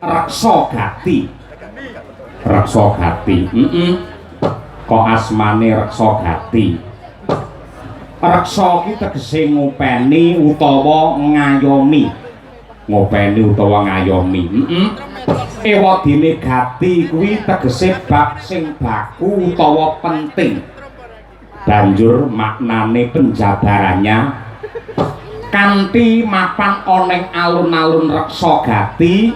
Reksa Gati. Reksa Gati. Kok asmane Reksa Gati. Reksa ki tegese ngopeni utawa ngayomi. Ngopeni utawa ngayomi. Ewadine Gati kuwi tegese bab sing baku utawa penting. Banjur maknane penjabarannya kanthi mapan oneng alun-alun Reksa Gati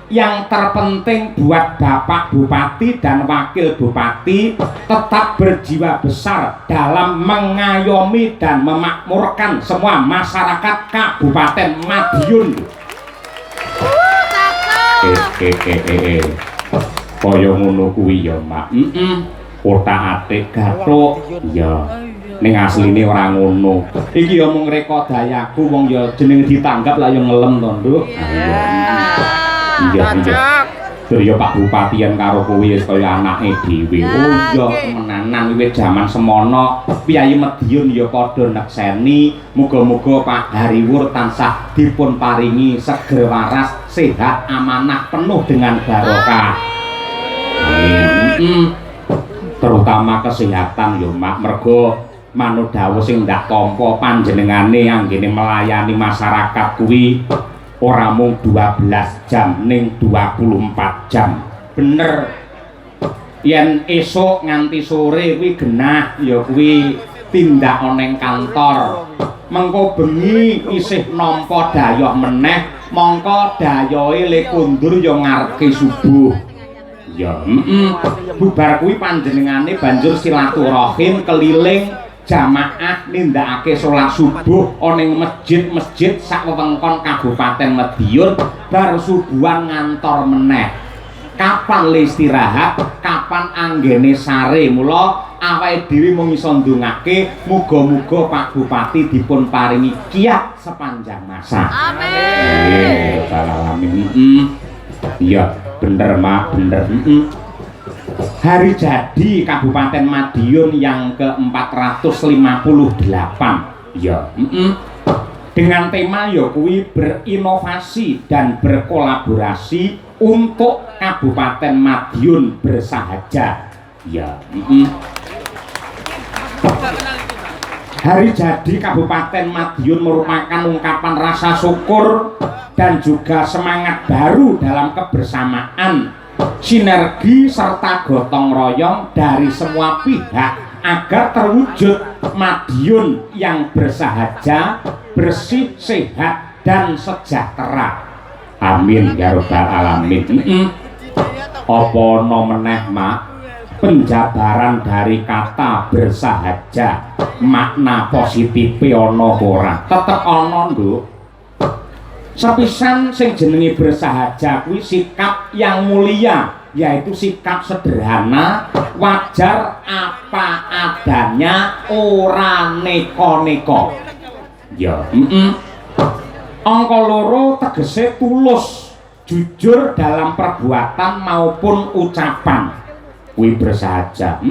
yang terpenting buat Bapak Bupati dan Wakil Bupati tetap berjiwa besar dalam mengayomi dan memakmurkan semua masyarakat Kabupaten Madiun. Kaya ngono kuwi ya, Mak. Otak-atik gathuk ya. Ning asline ora ngono. Iki ya mung reka dayaku wong ya jeneng ditanggap lah ya ngelem to, Nduk. Iya. Surya Pak Bupatian karo kowe wis kaya anake dhewe. Oh iya temenanan wiwit jaman semono Piyayi Madiun ya padha nekseni muga-muga Pak Hariwur tansah dipun paringi seger waras, sehat, amanah, penuh dengan barokah. Amin. Terutama kesehatan ya Mak, mergo manut dawuh sing ndak tampa panjenengane anggene melayani masyarakat kuwi ora mung 12 jam ning 24 jam. Bener. Yen esuk nganti sore kuwi genah ya kuwi tindak oneng kantor. Mengko bengi isih nampa dayoh meneh, mongko dayohe le kundur ya ngarepke subuh. Ya, bubar kuwi panjenengane banjur silaturahim keliling jamaah nindakake salat subuh ana ing masjid-masjid sak wewengkon Kabupaten Madiun bar subuhan ngantor meneh. Kapan le istirahat, kapan anggene sare. Mula awake dhewe mung iso ndongake muga-muga Pak Bupati dipun paringi kiat sepanjang masa. Amin. Amin. Iya, bener Mak, bener. Hari jadi Kabupaten Madiun yang ke-458 ya. Dengan tema ya kuwi berinovasi dan berkolaborasi untuk Kabupaten Madiun bersahaja ya. Hari jadi Kabupaten Madiun merupakan ungkapan rasa syukur dan juga semangat baru dalam kebersamaan, sinergi serta gotong royong dari semua pihak agar terwujud Madiun yang bersahaja, bersih, sehat, dan sejahtera. Amin ya rabbal alamin. Apa ana meneh Mak penjabaran dari kata bersahaja, makna positif ana ora? Tetep ana, Nduk. Sepisan sing jenenge bersahaja kuwi sikap yang mulia, yaitu sikap sederhana, wajar apa adanya, ora neko-neko. Ya, angka loro tegese tulus, jujur dalam perbuatan maupun ucapan. Kuwi bersahaja.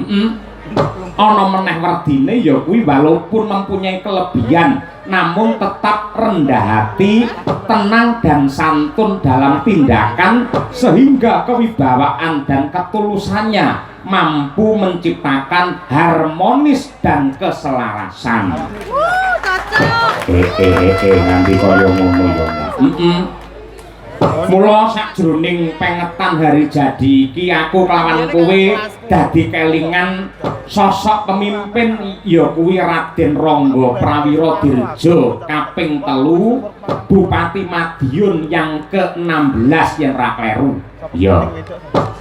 Ana meneh werdine ya kuwi walaupun mempunyai kelebihan namun tetap rendah hati, tenang dan santun dalam tindakan sehingga kewibawaan dan ketulusannya mampu menciptakan harmonis dan keselarasan. Nanti kaya ngono ya. Mula sakjroning pengetan hari jadi iki aku kelawan kowe dadi kelingan sosok pemimpin ya kuwi Raden Rangga Prawira Dirja kaping 3 Bupati Madiun yang ke-16 yen ra kleru. Ya.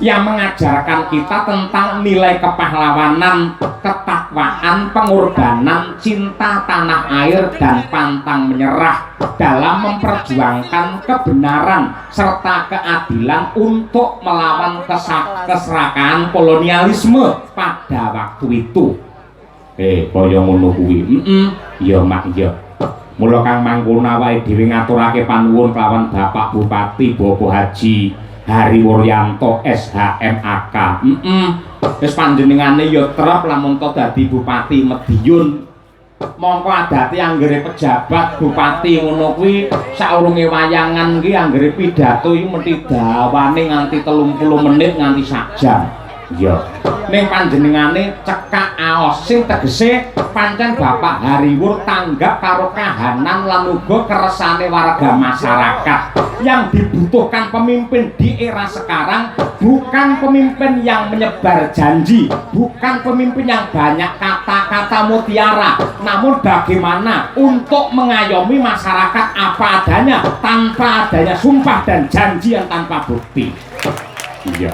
Yang mengajarkan kita tentang nilai kepahlawanan, ketakwaan, pengorbanan, cinta tanah air dan pantang menyerah dalam memperjuangkan kebenaran serta keadilan untuk melawan keserakahan kolonialisme pada waktu itu. Kaya ngono kuwi. Ya Mak ya. Mula Kang mangkono awake dhewe ngaturake panuwun kelawan Bapak Bupati Bapak Haji Hariwuryanto SHMAK. Wis panjenengane ya trep lamun to dadi Bupati Madiun mongko adate anggere pejabat bupati ngono kuwi saurunge wayangan ki anggere pidato iki mesti dawane nganti 30 menit nganti sak jam. Iya. Ning panjenengane cekak aos sing tegese pancen Bapak Hariwur tanggap karo kahanan lan uga keresane warga masyarakat. Yang dibutuhkan pemimpin di era sekarang bukan pemimpin yang menyebar janji, bukan pemimpin yang banyak kata-kata mutiara, namun bagaimana untuk mengayomi masyarakat apa adanya tanpa adanya sumpah dan janji yang tanpa bukti. Iya.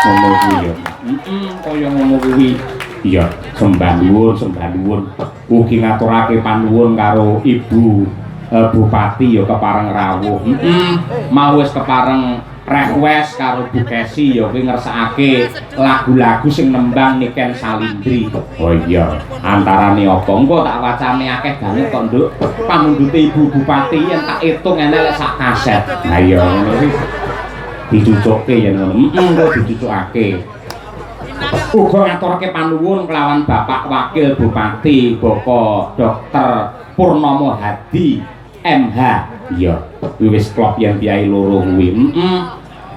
Ngono kuwi ya. Kaya ngono kuwi. Iya, sembah nuwun. Ugi ngaturake panuwun karo Ibu Bupati ya kepareng rawuh. Mau wis kepareng request karo Bu Kesi ya kuwi ngersakake lagu-lagu sing nembang Niken Salindri. Oh iya, antarane apa? Engko tak wacane akeh banget kok, Nduk. Pamundhute Ibu Bupati yen tak itung enek sak kaset. Lah iya ngono kuwi. Dicucukke yen ngono. Engko dicucukake. Uga ngaturake panuwun kelawan Bapak Wakil Bupati Bapak Dr. Purnomo Hadi MH. Iya, wis klop yen piyai loro kuwi.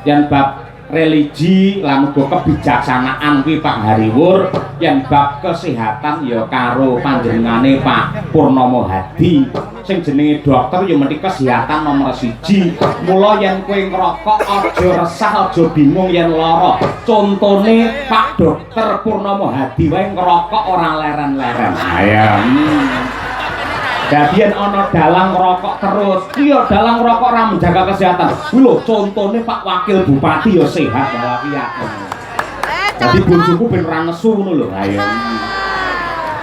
Yen bab religi lan uga kebijaksanaan kuwi Pak Hariwur, yen bab kesehatan ya karo panjenengane Pak Purnomo Hadi. Sing jenenge dokter ya mesti kesehatan nomor 1. Mula yen kowe ngrokok aja resah, aja bingung yen lara. Contone Pak Dokter Purnomo Hadi wae ngrokok ora leren-leren. Ayo. Dadi yen ana dalang ngrokok terus, iya dalang ngrokok ora menjaga kesehatan. Kuwi lho contone Pak Wakil Bupati ya sehat walafiat. Dadi bojoku ben ora nesu ngono lho. Ayo.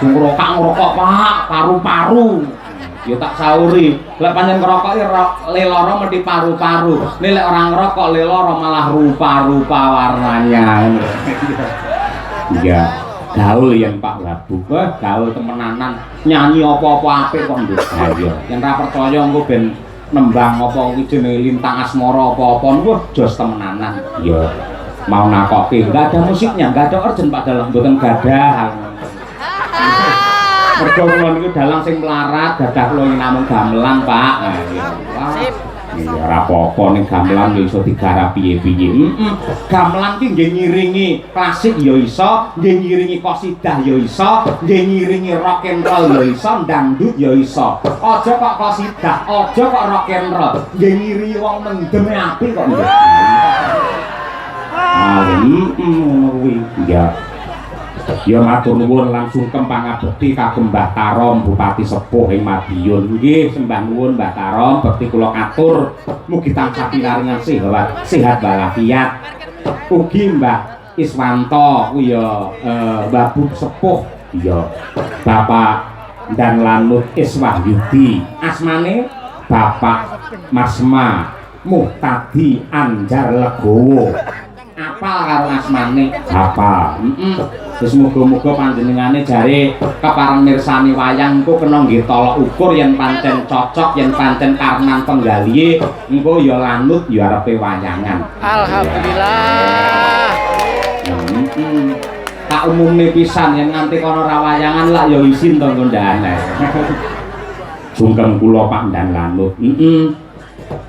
Ngrokok Pak, paru-paru. Ya tak sauri, lek pancen ngerokok le lara mesti paru-paru. Nek lek ora ngerokok le lara malah rupa-rupa warnanya. Iya, gaul yang Pak Wabu, gaul temenanan, nyanyi apa-apa apik kok Nduk. Ha iya, yen ra percaya engko ben nembang apa kuwi jenenge Lintang Asmara apa-apa niku jos temenanan. Iya. Mau nakoke, enggak ada musiknya, enggak ada urgen Pak dalam mboten gadah. Mergo kula niku dalang sing melarat, gadah kula namung gamelan, Pak. Nah, iya. Sip. Ya ora apa-apa ning gamelan ya iso digarap piye-piye. Gamelan ki nggih ngiringi klasik ya iso, nggih ngiringi qasidah ya iso, nggih ngiringi rock and roll ya iso, dangdut ya iso. Aja kok qasidah, aja kok rock and roll. Nggih ngiringi wong mendeme apik kok nggih. Ngono kuwi. Ya. Ya matur nuwun langsung kempangabekti kagem Mbah Tarom Bupati Sepuh ing Madiun. Nggih sembah nuwun Mbah Tarom, bekti kula katur mugi tansah pinaringan sehat walafiat. Ugi Mbah Iswanto kuwi ya Mbah Bu Sepuh ya Bapak dan Lanut Iswahyudi. Asmane Bapak Masma Muhtadi Anjar Legowo. Apal karo asmane? Apal. Wis muga-muga panjenengane jare kepareng mirsani wayang engko kena nggih tolok ukur yen pancen cocok, yen pancen karnan penggalihe engko ya lanut ya arepe wayangan. Alhamdulillah. Tak umumne pisan yen nganti kono ra wayangan lak ya isin to kondhane. Sungkem kula Pak dan Lanut.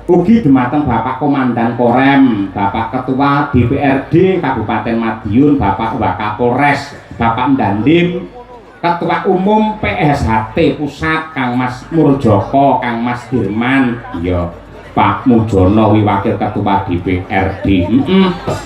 Ugi dumateng Bapak Komandan Korem, Bapak Ketua DPRD Kabupaten Madiun, Bapak Wakapolres, Bapak Dandim, Ketua Umum PSHT Pusat Kang Mas Murjoko, Kang Mas Dirman, ya Pak Mujono Wakil Ketua DPRD.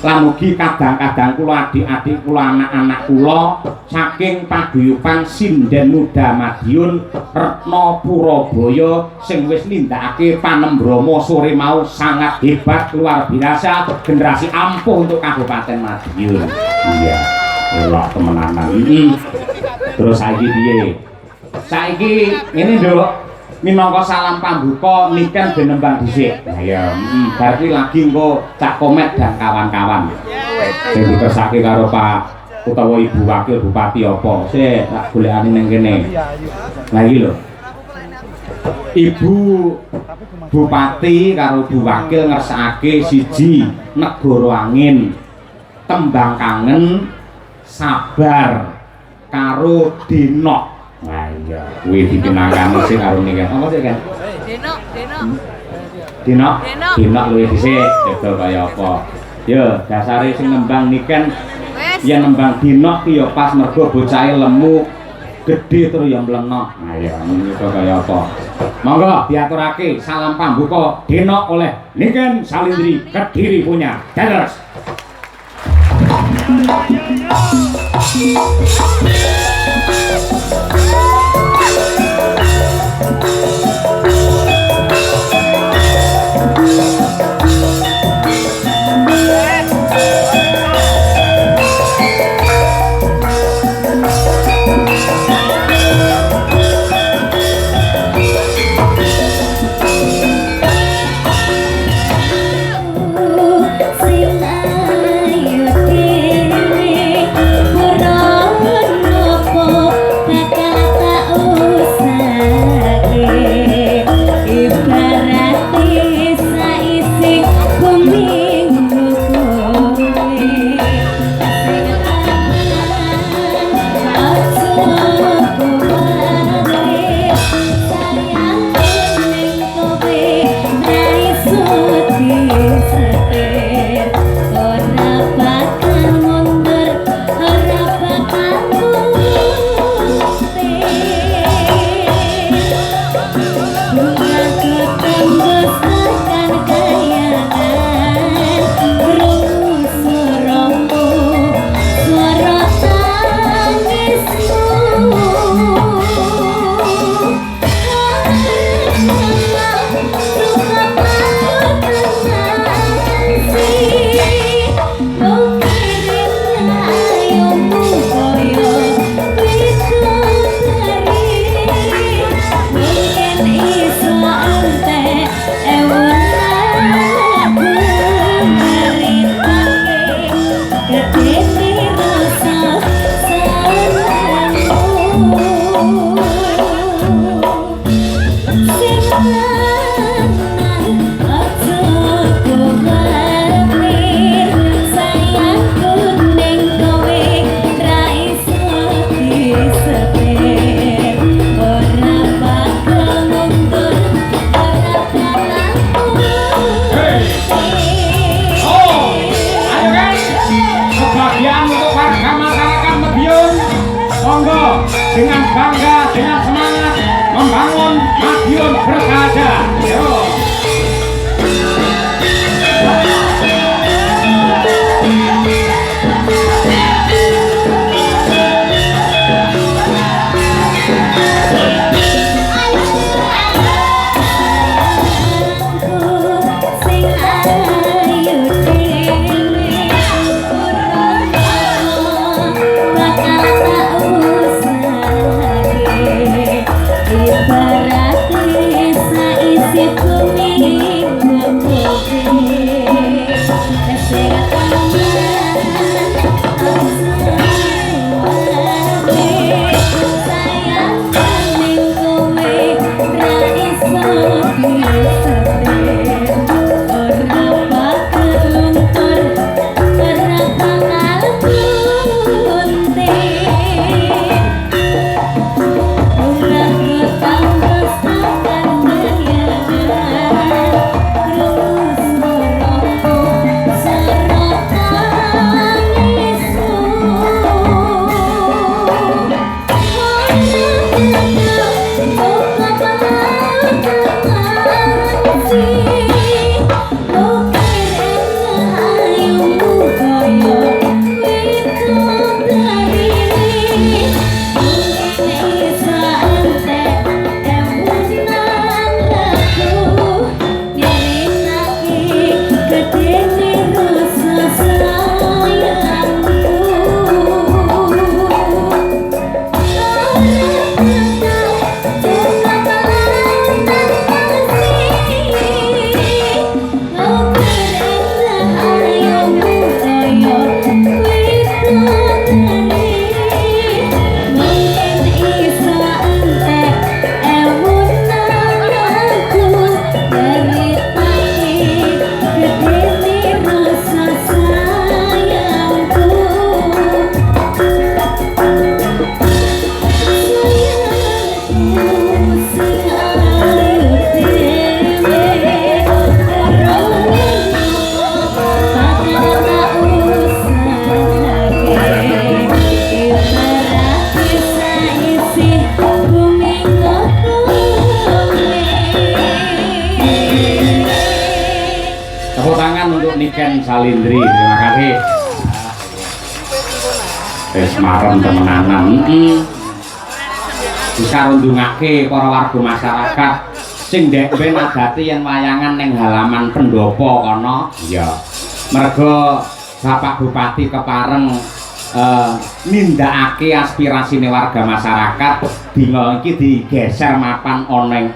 Lan ugi kadang-kadang kula adik-adik kula anak-anak kula saking paguyuban Sinden Muda Madiun Retno Purabaya sing wis nindakake panembrama sore mau sangat hebat luar biasa, generasi ampuh untuk Kabupaten Madiun. Iya, elok temenanan. Terus saiki piye? Saiki ngene Nduk. Minangka salam pambuka niken ben nembang dhisik. Nah ya, berarti lagi engko Cak Komet dan kawan-kawan. Sing dikersake karo Pak utawa Ibu Wakil Bupati apa? Sik tak golekane ning kene. Lah iki lho. Ibu Bupati karo Bu Wakil ngersakake siji Negara Angin, Tembang Kangen, Sabar karo Denok. Nah iya kuwi dipinangkani sih karo niki apa sih kan Dino luwih dhisik dodol kaya apa yo dasare sing nembang niken yen nembang Dino ki ya pas mergo bocahe lemu gedhe terus ya mlenok nah ya niku kaya apa monggo diaturake salam pambuka Dino oleh Niken Salindri Kediri punya Dados dengan bangga, dengan semangat membangun Madiun Bersahaja. Yo. Ibarat saisi bumi Niken Salindri, terima kasih. Marem temenanan. Bisa rundungake para warga masyarakat sing ndek ben adate yen wayangan ning halaman pendopo kono. Iya. Merga Bapak Bupati kepareng nindakake aspirasine warga masyarakat dina iki digeser mapan ana ing